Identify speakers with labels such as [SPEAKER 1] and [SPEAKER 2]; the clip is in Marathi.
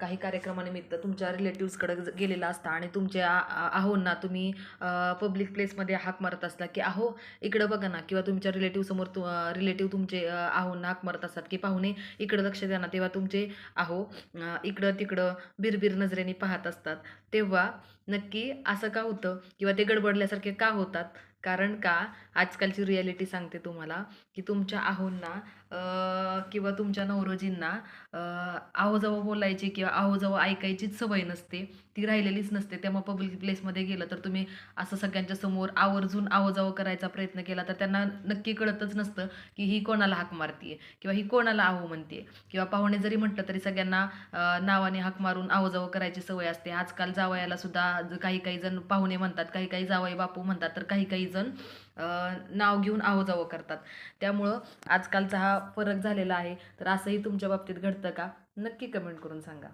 [SPEAKER 1] काही कार्यक्रमानिमित्त तुमच्या रिलेटिव्सकडे गेलेला असता आणि तुमच्या आहोंना तुम्ही पब्लिक प्लेसमध्ये हाक मारत असता की आहो इकडं बघा ना, किंवा तुमच्या रिलेटिव्ह समोर रिलेटिव्ह तुमचे आहोंना हाक मारत असतात की पाहुणे इकडं लक्ष द्या ना, तेव्हा तुमचे आहो इकडं तिकडं बिरबिर नजरेने पाहत असतात. तेव्हा नक्की असं का होतं किंवा ते गडबडल्यासारखे का होतात? कारण का आजकालची रियालिटी सांगते तुम्हाला की तुमच्या आहोंना किंवा तुमच्या नवरोजींना आहो-जावो बोलायची किंवा आहो-जावो ऐकायचीच सवय नसते. ती राहिलेलीच नसते. त्यामुळे पब्लिक प्लेसमध्ये गेलं तर तुम्ही असं सगळ्यांच्या समोर आवर्जून आहो-जावो करायचा प्रयत्न केला तर त्यांना नक्की कळतच नसतं की ही कोणाला हाक मारतीये किंवा ही कोणाला आहो म्हणते किंवा पाहुणे जरी म्हटलं तरी सगळ्यांना नावाने हाक मारून आहो-जावो करायची सवय असते. आजकाल जावयाला सुद्धा काही-काही जण पाहुणे म्हणतात, काही-काही जावई बापू म्हणतात, तर काही-काही जण नाव घेऊन आहो-जावो करतात. त्यामुळं आजकालचा हा फरक झालेला आहे. तर असंही तुमच्या बाबतीत घडतं का? नक्की कमेंट करून सांगा.